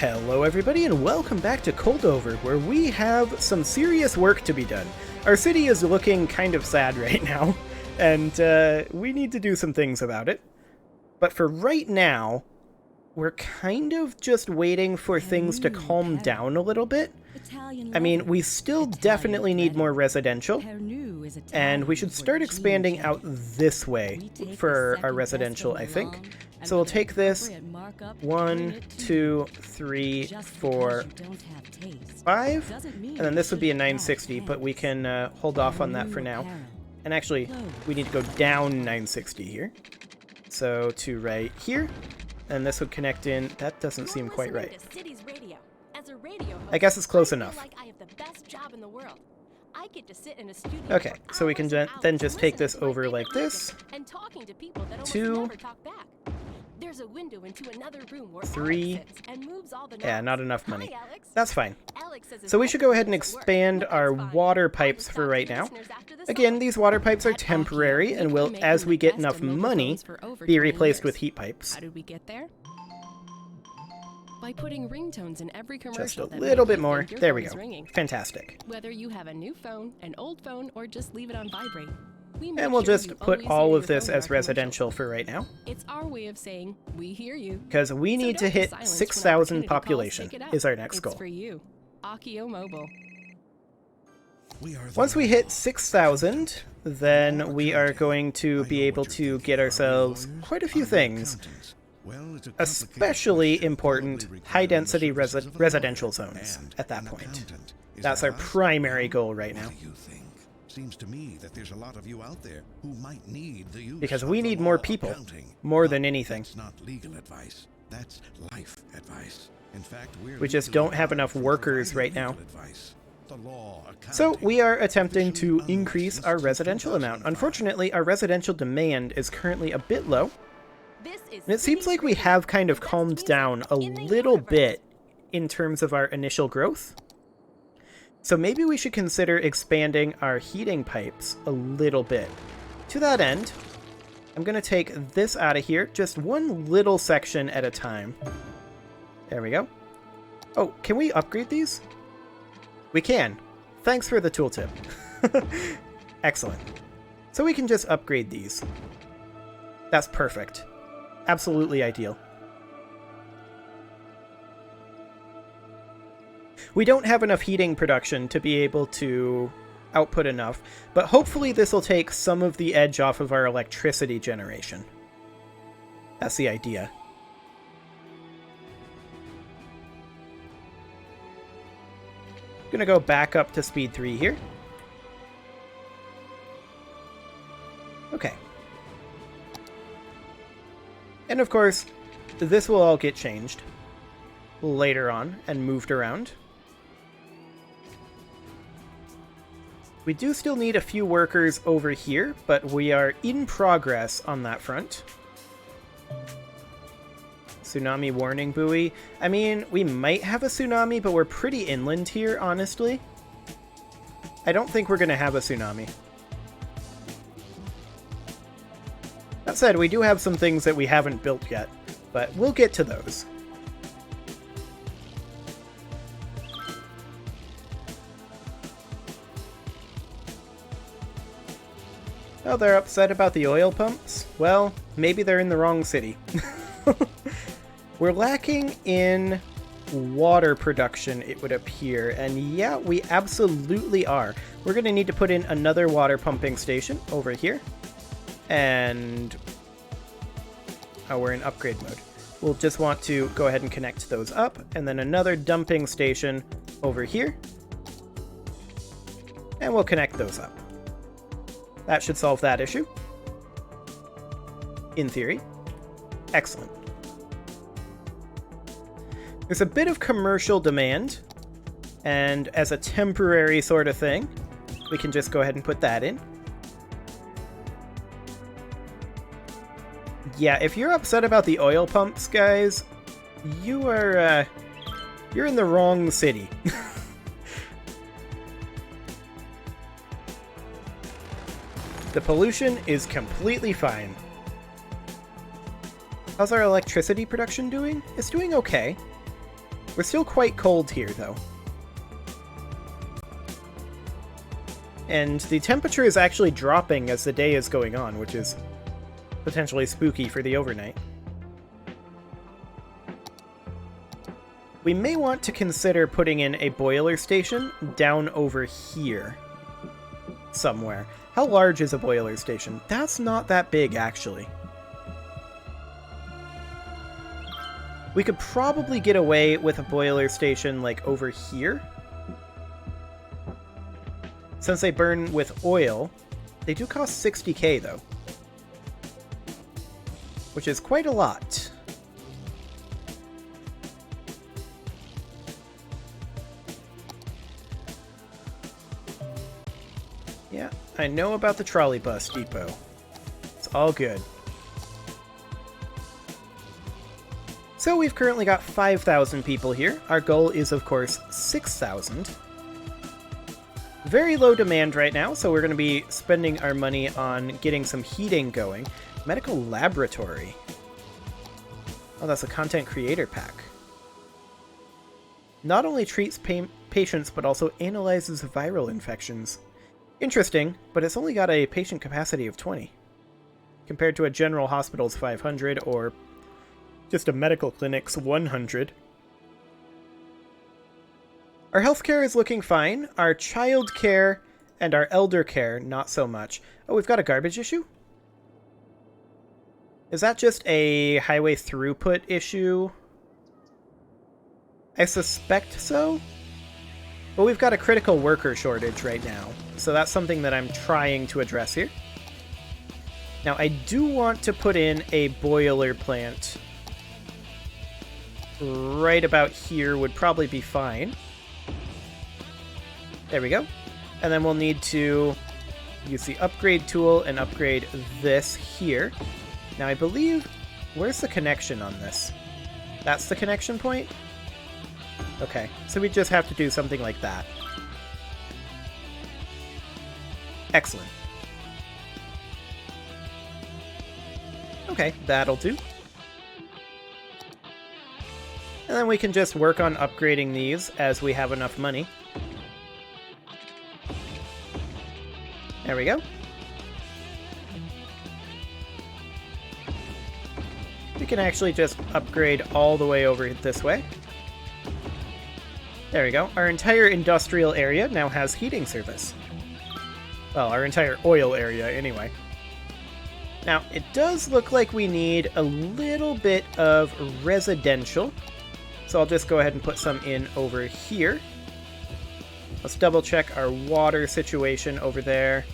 Hello everybody and welcome back to Coldover, where we have some serious work to be done. Our city is looking kind of sad right now, and we need to do some things about it. But for right now, we're kind of just waiting for things to calm down a little bit. I mean, we still definitely need more residential, and we should start expanding out this way for our residential, I think. So we'll take this 1, 2, 3, 4, 5, and then this would be a 960, but we can hold off on that for now. And actually, we need to go down 960 here. So to right here, and this would connect in. That doesn't seem quite right. I guess it's close enough. Okay, so we can then just take this over like this. 2, 3, yeah, not enough money. That's fine. So we should go ahead and expand our water pipes for right now. Again, these water pipes are temporary and will, as we get enough money, be replaced with heat pipes. How did we get there? By putting ringtones in every commercial. Just a little bit more. There we go. Fantastic. Whether you have a new phone, an old phone, or just leave it on vibrate. And we'll just put all of this as residential for right now. It's our way of saying we hear you. Because we need to hit 6,000 population is our next goal. For you. Akio Mobile. Once we hit 6,000, then we are going to be able to get ourselves quite a few things. Especially important high-density residential zones at that point. That's our primary goal right now. Seems to me that there's a lot of you out there who might need the use because we need more people, more than anything. That's not legal advice. That's life advice. In fact, we just don't have enough workers right now. So we are attempting to increase our residential amount. Unfortunately, our residential demand is currently a bit low. And it seems like we have kind of calmed down a little bit in terms of our initial growth. So maybe we should consider expanding our heating pipes a little bit. To that end, I'm going to take this out of here, just one little section at a time. There we go. Oh, can we upgrade these? We can. Thanks for the tooltip. Excellent. So we can just upgrade these. That's perfect. Absolutely ideal. We don't have enough heating production to be able to output enough, but hopefully this will take some of the edge off of our electricity generation. That's the idea. I'm gonna go back up to speed 3 here. Okay. And of course, this will all get changed later on and moved around. We do still need a few workers over here, but we are in progress on that front. Tsunami warning buoy. I mean, we might have a tsunami, but we're pretty inland here, honestly. I don't think we're going to have a tsunami. That said, we do have some things that we haven't built yet, but we'll get to those. Oh, they're upset about the oil pumps? Well, maybe they're in the wrong city. We're lacking in water production, it would appear, and yeah, we absolutely are. We're going to need to put in another water pumping station over here, and oh, we're in upgrade mode. We'll just want to go ahead and connect those up, and then another dumping station over here, and we'll connect those up. That should solve that issue. In theory. Excellent. There's a bit of commercial demand, and as a temporary sort of thing, we can just go ahead and put that in. Yeah, if you're upset about the oil pumps, guys, you are, you're in the wrong city. The pollution is completely fine. How's our electricity production doing? It's doing okay. We're still quite cold here, though. And the temperature is actually dropping as the day is going on, which is potentially spooky for the overnight. We may want to consider putting in a boiler station down over here somewhere. How large is a boiler station? That's not that big, actually. We could probably get away with a boiler station, like, over here. Since they burn with oil, they do cost 60k, though. Which is quite a lot. Yeah, I know about the trolley bus depot. It's all good. So we've currently got 5,000 people here. Our goal is, of course, 6,000. Very low demand right now, so we're going to be spending our money on getting some heating going. Medical laboratory. Oh, that's a content creator pack. Not only treats patients, but also analyzes viral infections. Interesting, but it's only got a patient capacity of 20. Compared to a general hospital's 500, or just a medical clinic's 100. Our healthcare is looking fine. Our child care and our elder care, not so much. Oh, we've got a garbage issue? Is that just a highway throughput issue? I suspect so. But we've got a critical worker shortage right now, so that's something that I'm trying to address here. Now, I do want to put in a boiler plant. Right about here would probably be fine. There we go. And then we'll need to use the upgrade tool and upgrade this here. Now, I believe... Where's the connection on this? That's the connection point? Okay, so we just have to do something like that. Excellent. Okay, that'll do. And then we can just work on upgrading these as we have enough money. There we go. We can actually just upgrade all the way over this way. There we go. Our entire industrial area now has heating service. Well, our entire oil area, anyway. Now, it does look like we need a little bit of residential. So I'll just go ahead and put some in over here. Let's double check our water situation over there.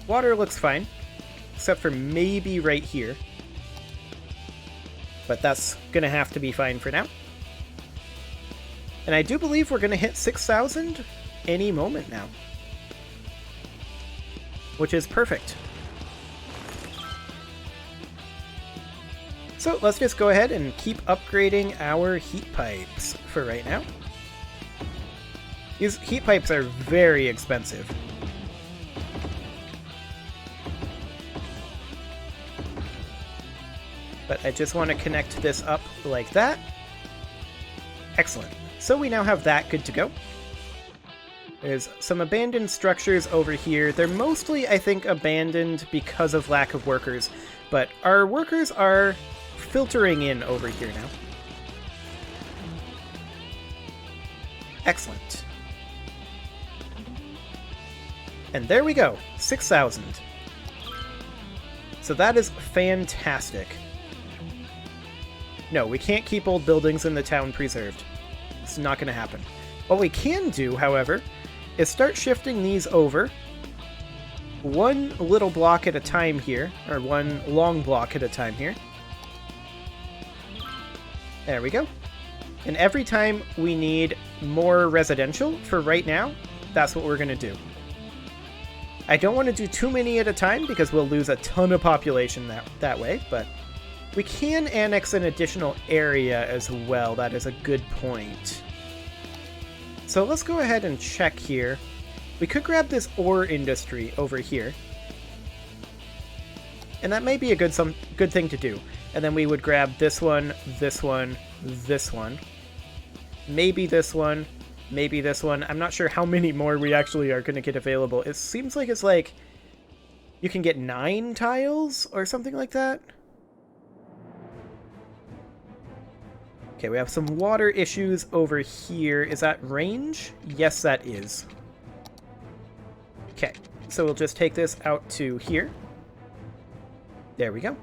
Water looks fine, except for maybe right here. But that's going to have to be fine for now. And I do believe we're going to hit 6,000 any moment now. Which is perfect. So let's just go ahead and keep upgrading our heat pipes for right now. These heat pipes are very expensive. But I just want to connect this up like that. Excellent. So we now have that good to go. There's some abandoned structures over here. They're mostly, I think, abandoned because of lack of workers. But our workers are filtering in over here now. Excellent. And there we go. 6,000. So that is fantastic. No, we can't keep old buildings in the town preserved. It's not going to happen. What we can do, however, is start shifting these over one little block at a time here, or one long block at a time here. There we go. And every time we need more residential for right now, that's what we're going to do. I don't want to do too many at a time because we'll lose a ton of population that way, but we can annex an additional area as well. That is a good point. So let's go ahead and check here. We could grab this ore industry over here. And that may be a good thing to do. And then we would grab this one, this one, this one. maybe this one, maybe this one. I'm not sure how many more we actually are going to get available. It seems like it's like you can get 9 tiles or something like that. Okay, we have some water issues over here. Is that range? Yes, that is. Okay, so we'll just take this out to here. There we go.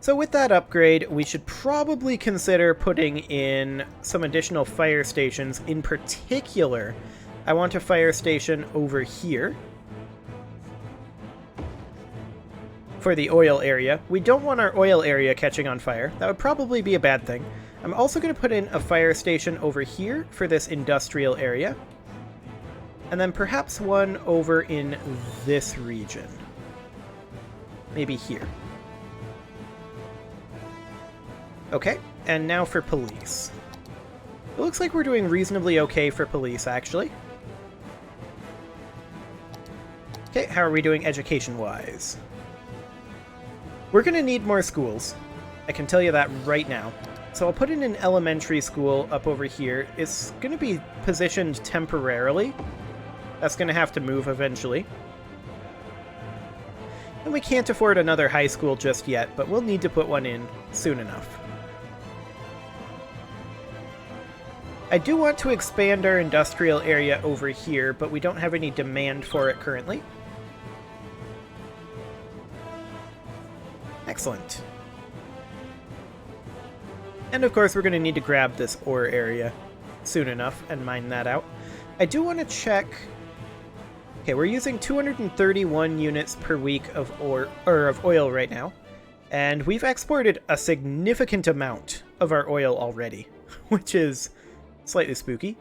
So with that upgrade, we should probably consider putting in some additional fire stations. In particular, I want a fire station over here for the oil area. We don't want our oil area catching on fire. That would probably be a bad thing. I'm also going to put in a fire station over here for this industrial area. And then perhaps one over in this region. Maybe here. Okay, and now for police. It looks like we're doing reasonably okay for police, actually. Okay, how are we doing education-wise? We're going to need more schools. I can tell you that right now. So I'll put in an elementary school up over here. It's going to be positioned temporarily. That's going to have to move eventually. And we can't afford another high school just yet, but we'll need to put one in soon enough. I do want to expand our industrial area over here, but we don't have any demand for it currently. Excellent. And of course we're going to need to grab this ore area soon enough and mine that out. I do want to check... Okay, we're using 231 units per week of oil right now, and we've exported a significant amount of our oil already, which is slightly spooky.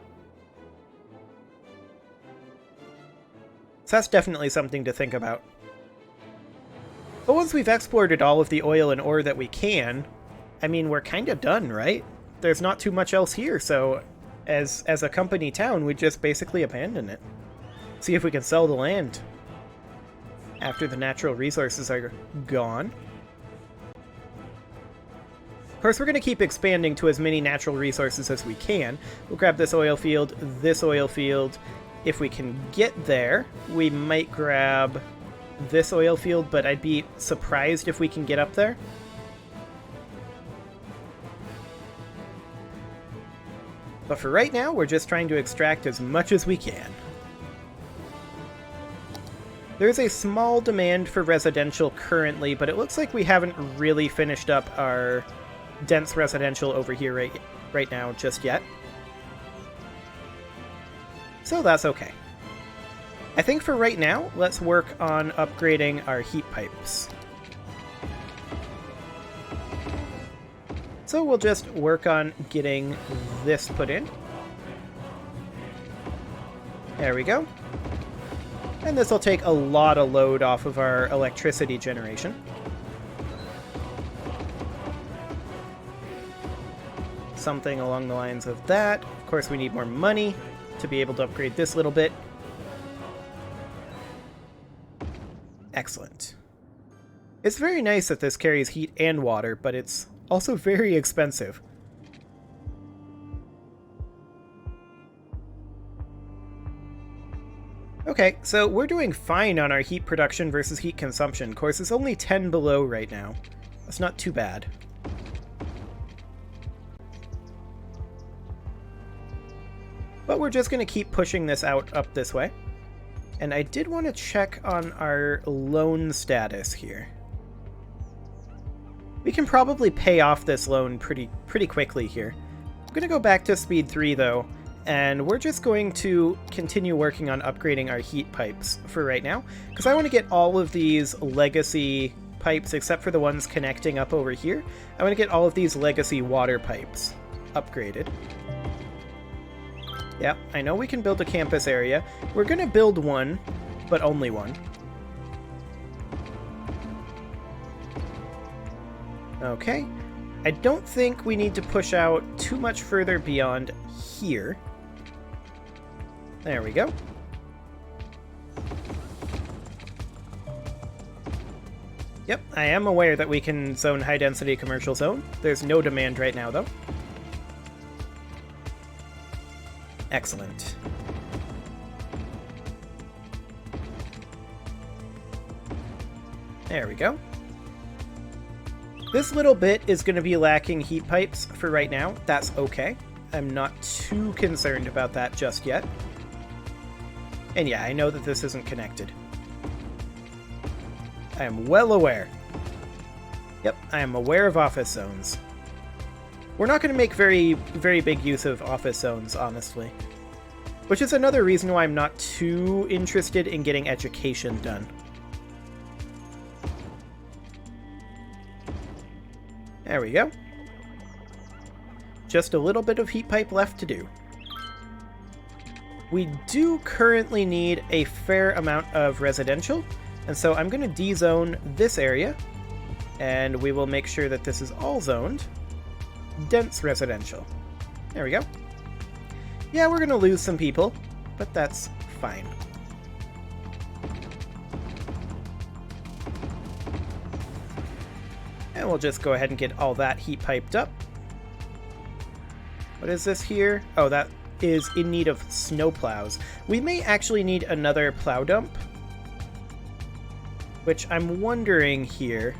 So that's definitely something to think about. But once we've exported all of the oil and ore that we can, I mean, we're kind of done, right? There's not too much else here, so as a company town, we just basically abandon it. See if we can sell the land after the natural resources are gone. Of course, we're going to keep expanding to as many natural resources as we can. We'll grab this oil field, this oil field. If we can get there, we might grab this oil field, but I'd be surprised if we can get up there. But for right now, we're just trying to extract as much as we can. There's a small demand for residential currently, but it looks like we haven't really finished up our dense residential over here right now just yet. So that's okay. I think for right now, let's work on upgrading our heat pipes. So we'll just work on getting this put in. There we go. And this will take a lot of load off of our electricity generation. Something along the lines of that. Of course, we need more money to be able to upgrade this little bit. Excellent. It's very nice that this carries heat and water, but it's also very expensive. Okay, so we're doing fine on our heat production versus heat consumption. Of course, it's only 10 below right now. That's not too bad. But we're just going to keep pushing this out up this way. And I did want to check on our loan status here. We can probably pay off this loan pretty quickly here. I'm going to go back to speed 3 though, and we're just going to continue working on upgrading our heat pipes for right now, because I want to get all of these legacy pipes, except for the ones connecting up over here. I want to get all of these legacy water pipes upgraded. Yeah, I know we can build a campus area. We're going to build one, but only one. Okay. I don't think we need to push out too much further beyond here. There we Yep, I am aware that we can zone high-density commercial zone. There's no demand right now, though. Excellent. There we go. This little bit is going to be lacking heat pipes for right now. That's okay. I'm not too concerned about that just yet. And yeah, I know that this isn't connected. I am well aware. Yep, I am aware of office zones. We're not going to make very big use of office zones, honestly. Which is another reason why I'm not too interested in getting education done. There we go. Just a little bit of heat pipe left to do. We do currently need a fair amount of residential, and so I'm going to de-zone this area, and we will make sure that this is all zoned. Dense residential. There we go. Yeah, we're going to lose some people, but that's fine. And we'll just go ahead and get all that heat piped up. What is this here? Oh, that is in need of snowplows. We may actually need another plow dump, which I'm wondering here.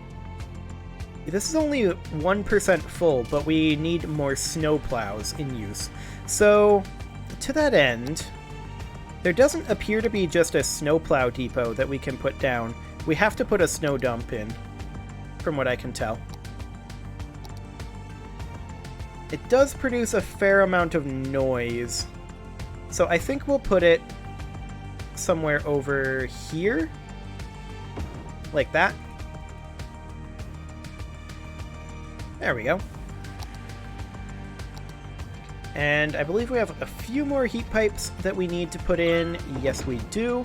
This is only 1% full, but we need more snowplows in use. So, to that end, there doesn't appear to be just a snowplow depot that we can put down. We have to put a snow dump in, from what I can tell. It does produce a fair amount of noise, so I think we'll put it somewhere over here, like that. There we go. And I believe we have a few more heat pipes that we need to put in. Yes, we do.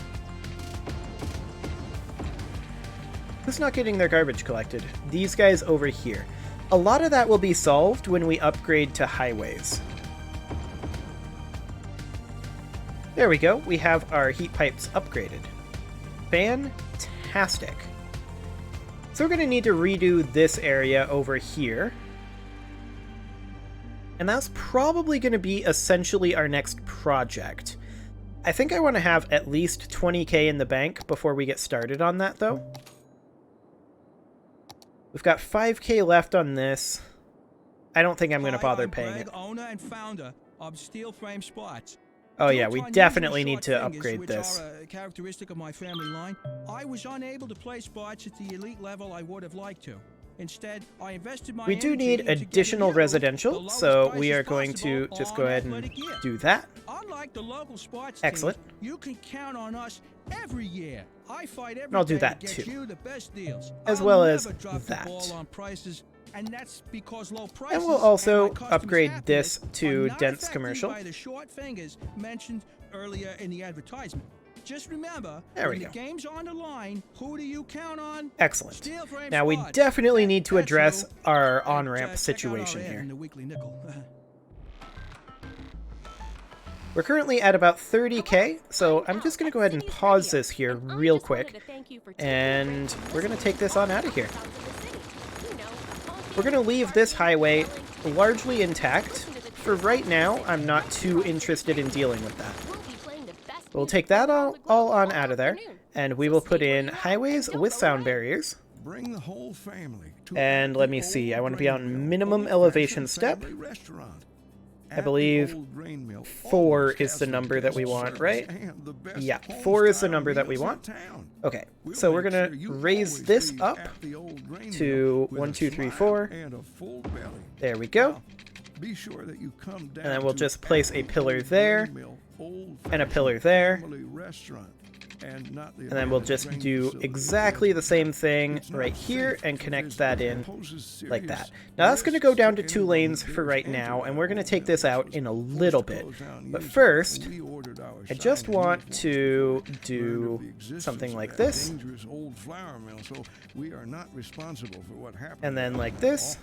Who's not getting their garbage collected? These guys over here. A lot of that will be solved when we upgrade to highways. There we go. We have our heat pipes upgraded. Fantastic. So we're going to need to redo this area over here. And that's probably going to be essentially our next project. I think I want to have at least 20k in the bank before we get started on that, though. We've got 5k left on this. I don't think I'm going to bother paying it. Owner and founder of Steel Frame Spots. Oh yeah, we definitely need to upgrade this. Characteristic of my family line. I was unable to play spots at the elite level I would have liked to. Instead, I invested my We do need additional residential, so we are going to just go ahead and do that. Unlike the local sports Excellent. teams, you can count on us every year. I fight every I'll do day that to get too. you the best deals. As I'll well as never drop the that. ball on prices, and that's because low prices And we'll also and my customers' upgrade happiness this to are not dense affected commercial. by the short fingers mentioned earlier in the advertisement. Just remember, There when we the go. game's on the line, who do you count on? Excellent. Steel Frame Now we Spots. definitely need to That's address who. our And, on-ramp check out our situation ad here. in the Weekly Nickel. We're currently at about 30k, so I'm just going to go ahead and pause this here real quick, and we're going to take this on out of here. We're going to leave this highway largely intact. For right now, I'm not too interested in dealing with that. We'll take that all on out of there, and we will put in highways with sound barriers. Bring the whole family to And let me see, I want to be on minimum elevation step. I believe 4 is the number that we want, right? Yeah, 4 is the number that we want. Okay, so we're going to raise this up to 1, 2, 3, 4. There we go. And then we'll just place a pillar there, and a pillar there. And then we'll just do exactly the same thing right here and connect that in like that. Now that's going to go down to 2 lanes for right now, and we're going to take this out in a little bit. But first, I just want to do something like this. And then like this.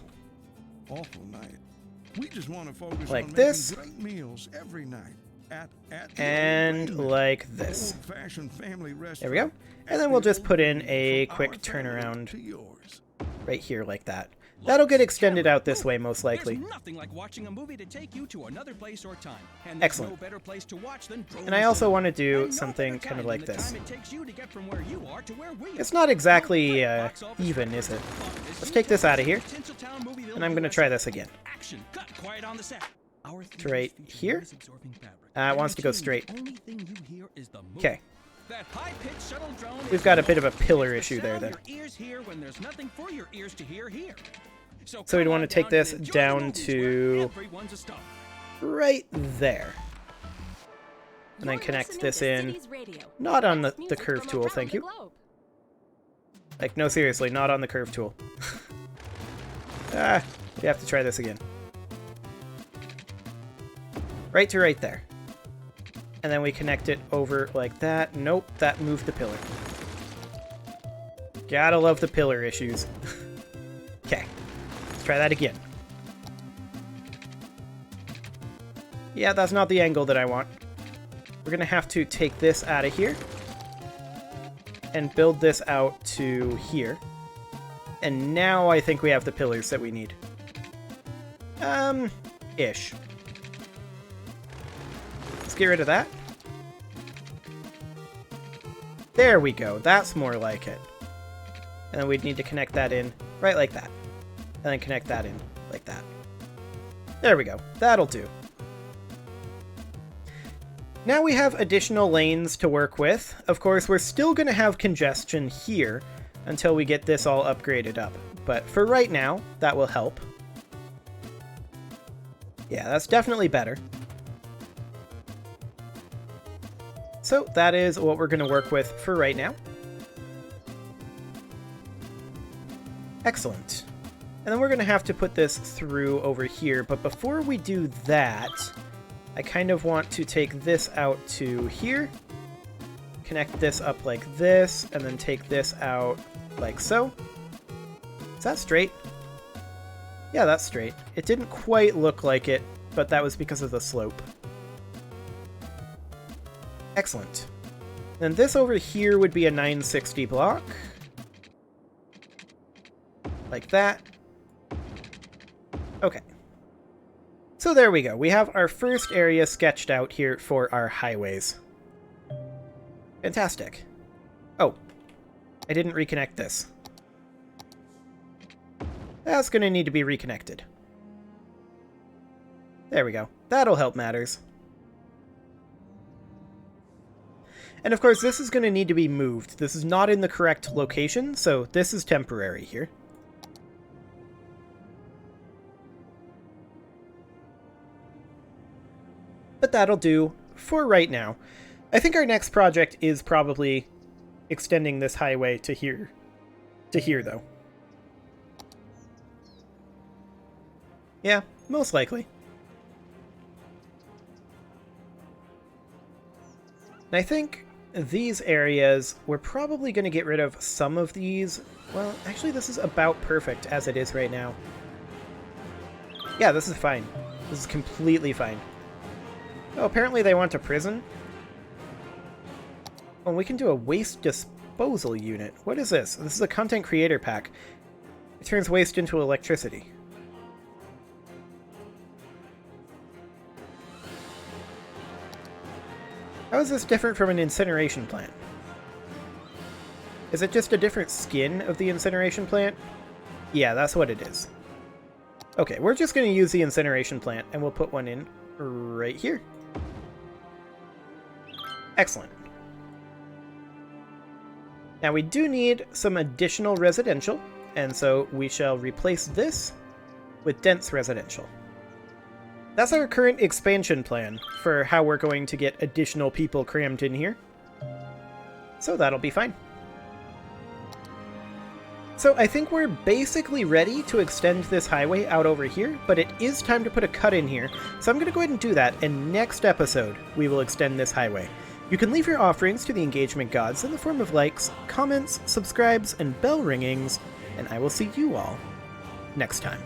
Like this. And like this. There we go. And then we'll just put in a quick turnaround right here like that. That'll get extended out this way, most likely. There's nothing like watching a movie to take you to another place or time. And Excellent. no better place to watch than And I also want to do and no something better kind of time like than the this. time it takes you to get from where you are to where we It's are. not exactly even, is it? Let's take this out of here. And I'm going to try this again. Action. Cut. Quiet on the set. Our To right here. It wants to go straight. Okay. That high-pitched shuttle drone We've got a bit of a pillar issue there, then. Your ears hear when there's nothing for your ears to hear here. So come we'd want on to take down and this enjoy the down movies to where everyone's a star. right there. And then You're connect listening this to in. Cities Radio. Not on the Best music curve from tool, around thank the you. globe. Like, no, seriously, not on the curve tool. We have to try this again. Right to right there. And then we connect it over like that. Nope, that moved the pillar. Gotta love the pillar issues. Okay, let's try that again. Yeah, that's not the angle that I want. We're gonna have to take this out of here and build this out to here. And now I think we have the pillars that we need. Ish. Let's get rid of that. There we go. That's more like it. And then we'd need to connect that in right like that. And then connect that in like that. There we go. That'll do. Now we have additional lanes to work with. Of course, we're still going to have congestion here until we get this all upgraded up. But for right now, that will help. Yeah, that's definitely better. So that is what we're going to work with for right now. Excellent. And then we're going to have to put this through over here. But before we do that, I kind of want to take this out to here. Connect this up like this, and then take this out like so. Is that straight? Yeah, that's straight. It didn't quite look like it, but that was because of the slope. Excellent. Then this over here would be a 960 block. Like that. Okay. So there we go. We have our first area sketched out here for our highways. Fantastic. Oh, I didn't reconnect this. That's going to need to be reconnected. There we go. That'll help matters. And of course, this is going to need to be moved. This is not in the correct location, so this is temporary here. But that'll do for right now. I think our next project is probably extending this highway to here. To here, though. Yeah, most likely. And I think these areas, we're probably going to get rid of some of these. Well, actually, this is about perfect as it is right now. Yeah, this is fine. This is completely fine. Oh, apparently they want a prison. Oh, we can do a waste disposal unit. What is this? This is a content creator pack. It turns waste into electricity. How is this different from an incineration plant? Is it just a different skin of the incineration plant? Yeah, that's what it is. Okay, we're just going to use the incineration plant, and we'll put one in right here. Excellent. Now we do need some additional residential, and so we shall replace this with dense residential. That's our current expansion plan for how we're going to get additional people crammed in here. So that'll be fine. So I think we're basically ready to extend this highway out over here, but it is time to put a cut in here. So I'm going to go ahead and do that, and next episode we will extend this highway. You can leave your offerings to the engagement gods in the form of likes, comments, subscribes, and bell ringings, and I will see you all next time.